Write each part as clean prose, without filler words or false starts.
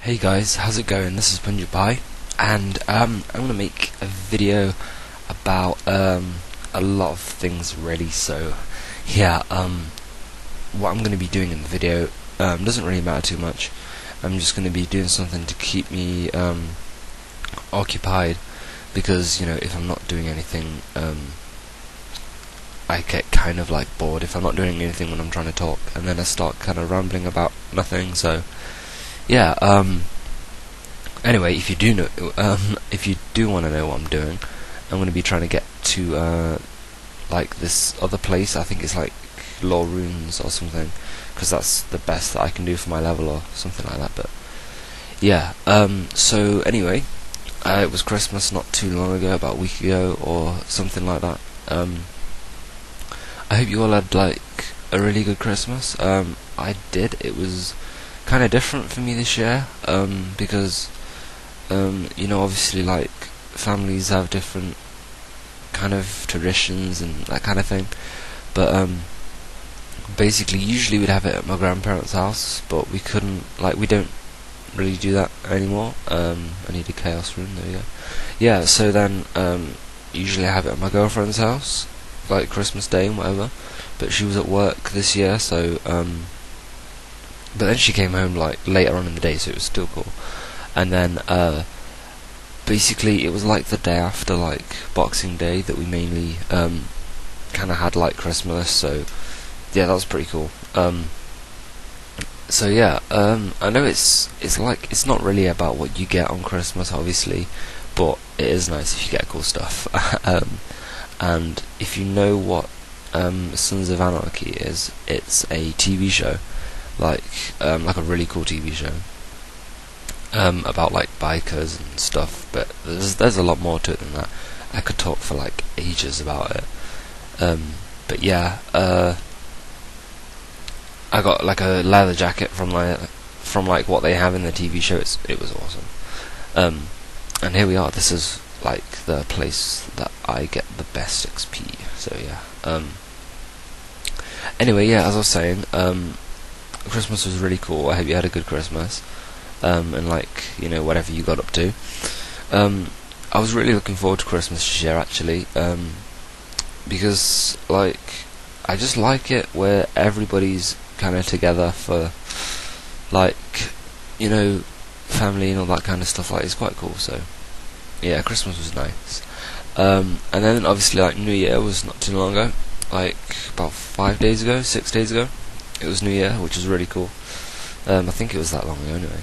Hey guys, how's it going? This is PunjaPie, and I'm gonna make a video about a lot of things really. So yeah, what I'm gonna be doing in the video doesn't really matter too much. I'm just gonna be doing something to keep me occupied, because if I'm not doing anything, I get kind of like bored if I'm not doing anything when I'm trying to talk, and then I start kind of rambling about nothing. So yeah. Anyway, if you do know, if you do want to know what I'm doing, I'm going to be trying to get to like this other place. I think it's like Law Runes or something, because that's the best that I can do for my level or something like that. But yeah. So anyway, it was Christmas not too long ago, about a week ago or something like that. I hope you all had like a really good Christmas. I did. It was kind of different for me this year, because obviously, like, families have different kind of traditions and that kind of thing. But basically, usually we'd have it at my grandparents' house, but we couldn't, like, we don't really do that anymore. I need a chaos room. There we go. Yeah. So then, usually I have it at my girlfriend's house, like Christmas Day and whatever. But she was at work this year, so but then she came home like later on in the day, so it was still cool. And then basically it was like the day after, like, Boxing Day, that we mainly kind of had like Christmas. So yeah, that was pretty cool. So yeah, I know it's like, it's not really about what you get on Christmas, obviously, but it is nice if you get cool stuff. And if you know what Sons of Anarchy is, it's a TV show, like a really cool TV show. About like bikers and stuff, but there's a lot more to it than that. I could talk for like ages about it. But yeah, I got like a leather jacket from like what they have in the TV show. It was awesome. And here we are. This is like the place that I get the best XP. So yeah. Anyway, yeah, as I was saying, Christmas was really cool. I hope you had a good Christmas. And like, whatever you got up to. I was really looking forward to Christmas this year, actually, because like, I just like it where everybody's kind of together for, like, family and all that kind of stuff. Like, it's quite cool. So yeah, Christmas was nice. And then obviously, like, New Year was not too long ago, like about 6 days ago. It was New Year, which was really cool. I think it was that long ago anyway.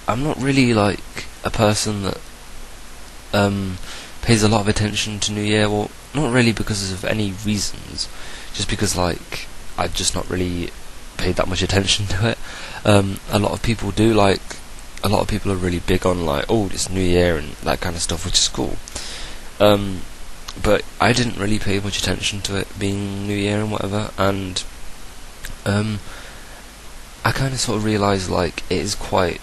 I'm not really like a person that pays a lot of attention to New Year. Well, not really because of any reasons, just because like I've just not really paid that much attention to it. A lot of people do. Like, a lot of people are really big on like, oh, it's New Year and that kind of stuff, which is cool. But I didn't really pay much attention to it being New Year and whatever, and I kind of sort of realised like it is quite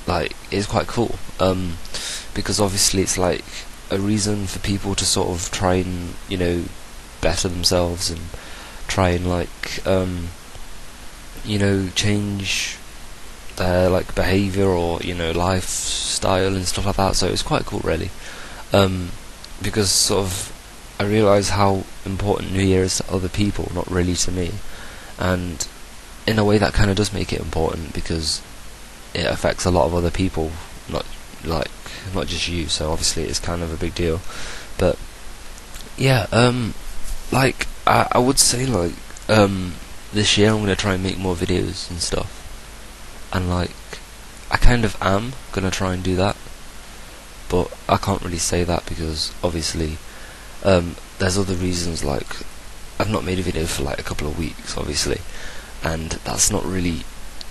cool, because obviously it's like a reason for people to sort of try and better themselves and try and like change their like behaviour or lifestyle and stuff like that. So it's quite cool, really, because sort of I realise how important New Year is to other people, not really to me, and in a way that kind of does make it important, because it affects a lot of other people, not just you. So obviously it's kind of a big deal. But yeah, like I would say, like, this year I'm gonna try and make more videos and stuff, and like I kind of am gonna try and do that, but I can't really say that because obviously there's other reasons. Like, I've not made a video for like a couple of weeks, obviously, and that's not really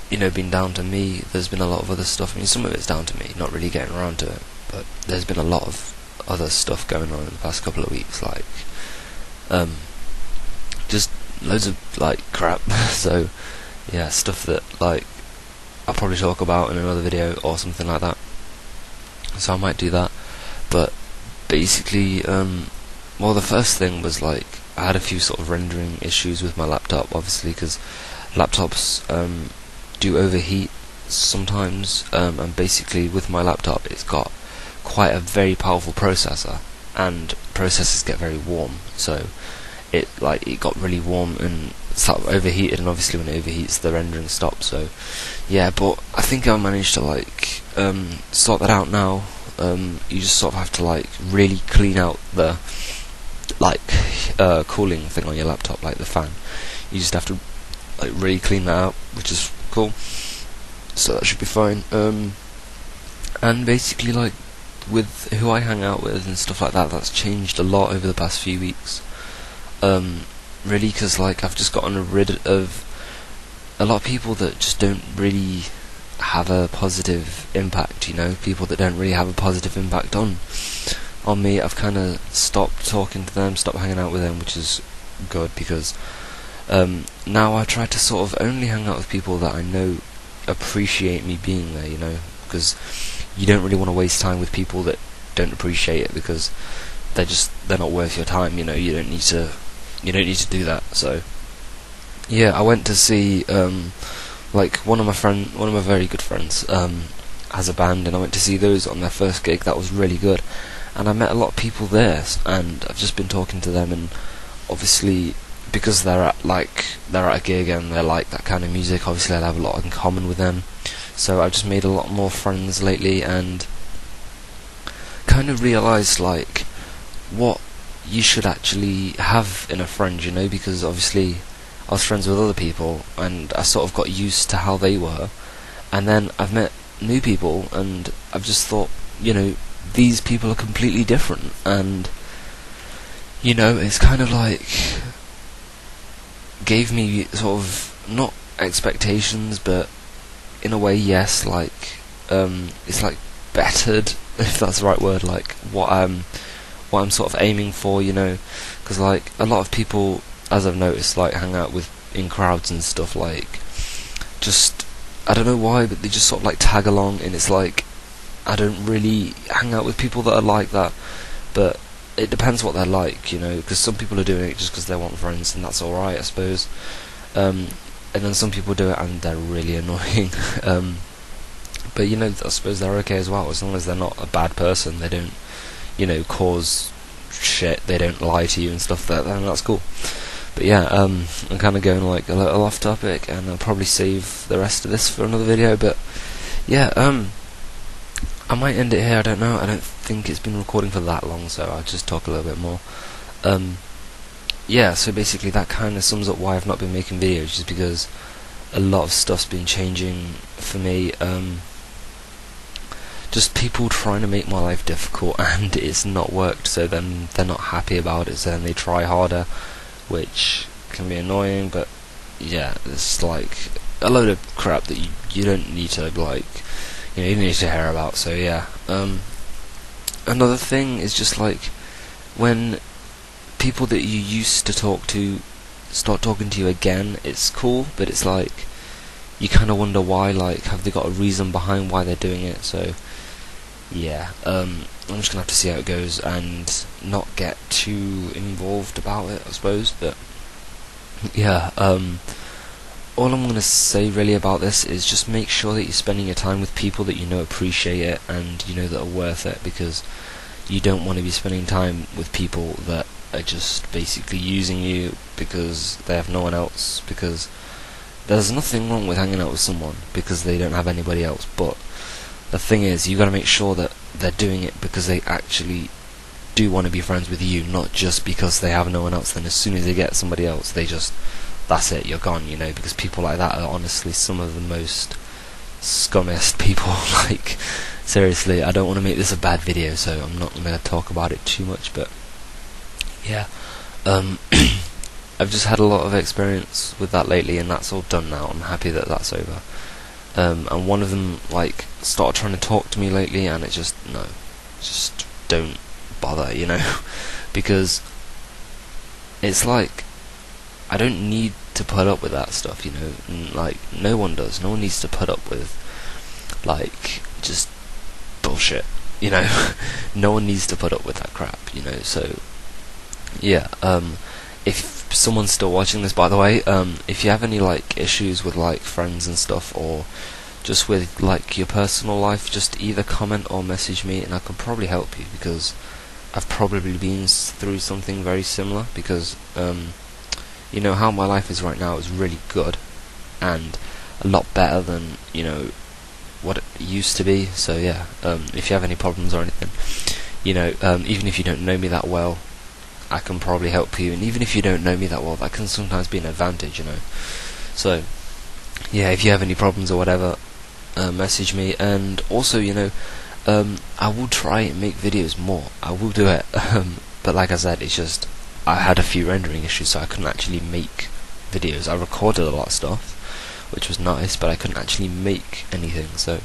been down to me. There's been a lot of other stuff. I mean, some of it's down to me not really getting around to it, but there's been a lot of other stuff going on in the past couple of weeks, like just loads of like crap. So yeah, stuff that like I'll probably talk about in another video or something like that. So I might do that. But basically, well, the first thing was like I had a few sort of rendering issues with my laptop, obviously, because laptops do overheat sometimes, and basically with my laptop it's got quite a very powerful processor, and processors get very warm, so it got really warm and sort of overheated, and obviously when it overheats the rendering stops. So yeah, but I think I managed to sort that out now. You just sort of have to really clean out the cooling thing on your laptop, like the fan. You just have to really clean that out, which is cool. So that should be fine. And basically, with who I hang out with and stuff like that, that's changed a lot over the past few weeks. Really, because I've just gotten rid of a lot of people that just don't really have a positive impact. People that don't really have a positive impact on me. I've kind of stopped talking to them, stopped hanging out with them, which is good, because now I try to sort of only hang out with people that I know appreciate me being there, because you don't really want to waste time with people that don't appreciate it, because they're not worth your time. You don't need to do that. So yeah, I went to see one of my very good friends has a band, and I went to see those on their first gig. That was really good, and I met a lot of people there, and I've just been talking to them, and obviously because they're at a gig and they're like that kind of music, obviously I'll have a lot in common with them. So I've just made a lot more friends lately, and kind of realised what you should actually have in a friend, because obviously I was friends with other people and I sort of got used to how they were, and then I've met new people and I've just thought, these people are completely different, and it's kind of gave me sort of not expectations, but in a way yes, it's bettered, if that's the right word, what I'm sort of aiming for, because a lot of people, as I've noticed, hang out with in crowds and stuff, just I don't know why, but they just sort of tag along, and it's I don't really hang out with people that are like that, but it depends what they're like, because some people are doing it just because they want friends, and that's alright, I suppose. And then some people do it and they're really annoying. But I suppose they're okay as well, as long as they're not a bad person. They don't, cause shit. They don't lie to you and stuff like that. Then that's cool. But yeah, I'm kind of going a little off topic, and I'll probably save the rest of this for another video. But yeah, I might end it here. I don't know. I don't think it's been recording for that long, so I'll just talk a little bit more. Yeah, so basically that kind of sums up why I've not been making videos, just because a lot of stuff's been changing for me. Just people trying to make my life difficult, and it's not worked, so then they're not happy about it, so then they try harder, which can be annoying. But yeah, it's a load of crap that you don't need to you don't need to hear about. So yeah, another thing is just when people that you used to talk to start talking to you again, it's cool, but it's you kind of wonder why. Have they got a reason behind why they're doing it? So yeah, I'm just gonna have to see how it goes and not get too involved about it, I suppose. But yeah, all I'm gonna say really about this is just make sure that you're spending your time with people that appreciate it, and that are worth it, because you don't want to be spending time with people that are just basically using you because they have no one else. Because there's nothing wrong with hanging out with someone because they don't have anybody else, but the thing is, you got to make sure that they're doing it because they actually do want to be friends with you, not just because they have no one else. Then as soon as they get somebody else, that's it, you're gone, because people like that are honestly some of the most scummiest people. Seriously, I don't want to make this a bad video, so I'm not going to talk about it too much. But yeah, I've just had a lot of experience with that lately, and that's all done now. I'm happy that that's over. And one of them started trying to talk to me lately, and it just don't bother, because it's I don't need to put up with that stuff, no one does. No one needs to put up with just bullshit, No one needs to put up with that crap, so yeah, if someone's still watching this, by the way, if you have any like issues with like friends and stuff, or just with like your personal life, just either comment or message me, and I could probably help you, because I've probably been through something very similar. Because you know, how my life is right now is really good, and a lot better than, you know, what it used to be. So yeah, if you have any problems or anything, you know, even if you don't know me that well, I can probably help you. And even if you don't know me that well, that can sometimes be an advantage, you know. So yeah, if you have any problems or whatever, message me. And also, you know, I will try and make videos more. I will do it. But like I said, it's just I had a few rendering issues, so I couldn't actually make videos. I recorded a lot of stuff, which was nice, but I couldn't actually make anything. So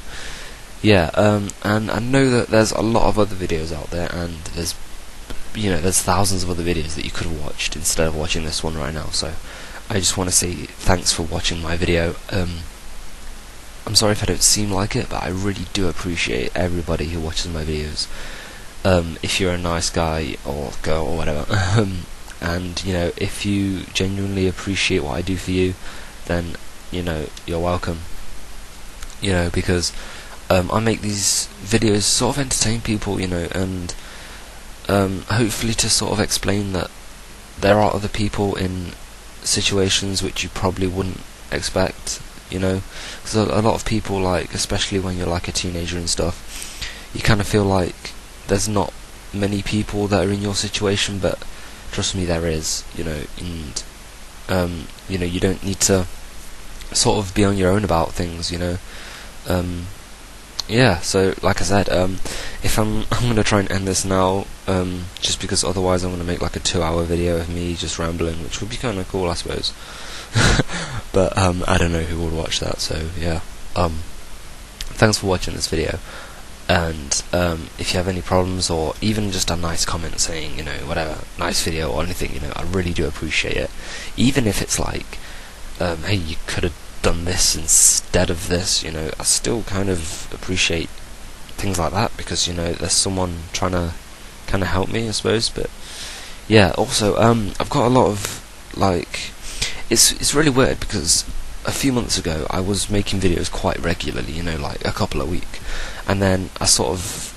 yeah, and I know that there's a lot of other videos out there, and there's, you know, there's thousands of other videos that you could have watched instead of watching this one right now. So I just want to say thanks for watching my video. I'm sorry if I don't seem like it, but I really do appreciate everybody who watches my videos. If you're a nice guy or girl or whatever, and you know, if you genuinely appreciate what I do for you, then, you know, you're welcome. You know, because I make these videos sort of entertain people, you know, and hopefully to sort of explain that there are other people in situations which you probably wouldn't expect, you know, because a lot of people, like, especially when you're like a teenager and stuff, you kind of feel like there's not many people that are in your situation, but trust me, there is, you know. And you know, you don't need to sort of be on your own about things, you know. Yeah, so like I said, if I'm gonna try and end this now, just because otherwise I'm gonna make like a 2-hour video of me just rambling, which would be kind of cool, I suppose. But I don't know who would watch that. So yeah, thanks for watching this video. And if you have any problems, or even just a nice comment saying, you know, whatever, nice video or anything, you know, I really do appreciate it. Even if it's like, hey, you could have done this instead of this, you know, I still kind of appreciate things like that, because, you know, there's someone trying to kind of help me, I suppose. But yeah, also, I've got a lot of, like, it's really weird, because a few months ago I was making videos quite regularly, you know, like a couple a week, and then I sort of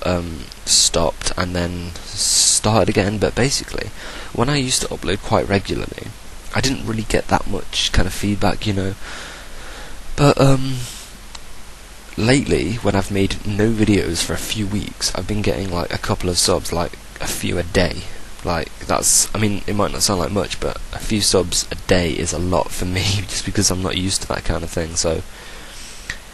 stopped and then started again. But basically, when I used to upload quite regularly, I didn't really get that much kind of feedback, you know. But lately, when I've made no videos for a few weeks, I've been getting like a couple of subs, like a few a day. Like, that's, I mean, it might not sound like much, but a few subs a day is a lot for me, just because I'm not used to that kind of thing. So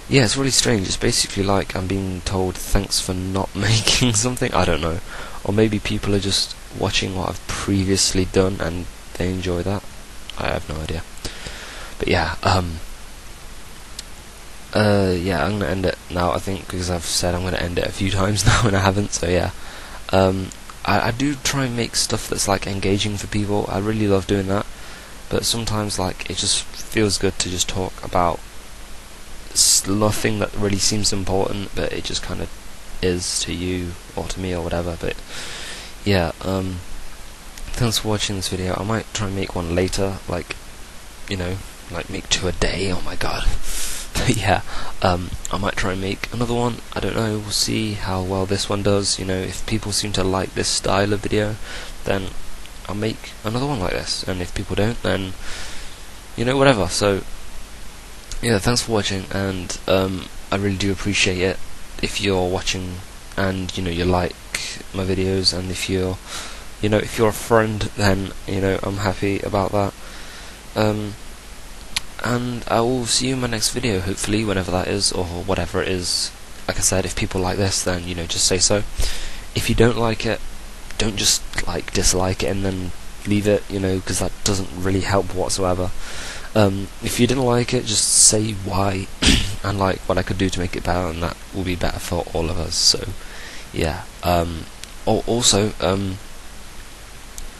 yeah, it's really strange. It's basically like I'm being told thanks for not making something, I don't know. Or maybe people are just watching what I've previously done and they enjoy that. I have no idea. But yeah, yeah, I'm gonna end it now, I think, because I've said I'm gonna end it a few times now and I haven't. So yeah, I do try and make stuff that's like engaging for people. I really love doing that, but sometimes like it just feels good to just talk about nothing that really seems important, but it just kind of is to you or to me or whatever. But yeah, thanks for watching this video. I might try and make one later, like, you know, like make 2 a day. Oh my god. But yeah, I might try and make another one. I don't know, we'll see how well this one does. You know, if people seem to like this style of video, then I'll make another one like this, and if people don't, then, you know, whatever. So yeah, thanks for watching, and I really do appreciate it if you're watching and, you know, you like my videos, and if you're, you know, if you're a friend, then, you know, I'm happy about that. And I will see you in my next video, hopefully, whenever that is, or whatever it is. Like I said, if people like this, then, you know, just say so. If you don't like it, don't just, like, dislike it and then leave it, you know, because that doesn't really help whatsoever. If you didn't like it, just say why, and, like, what I could do to make it better, and that will be better for all of us. So, yeah. Also,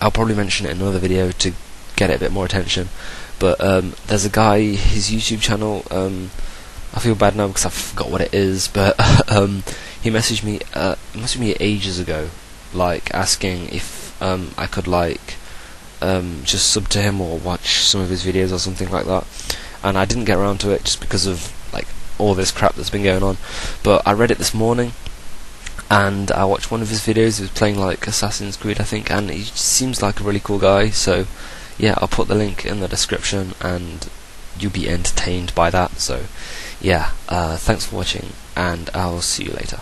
I'll probably mention it in another video to get it a bit more attention. But there's a guy, his YouTube channel, I feel bad now because I forgot what it is, but he messaged me, it must be ages ago, like asking if I could, like, just sub to him or watch some of his videos or something like that. And I didn't get around to it just because of like all this crap that's been going on. But I read it this morning, and I watched one of his videos. He was playing like Assassin's Creed, I think, and he seems like a really cool guy. So yeah, I'll put the link in the description, and you'll be entertained by that. So yeah, thanks for watching, and I'll see you later.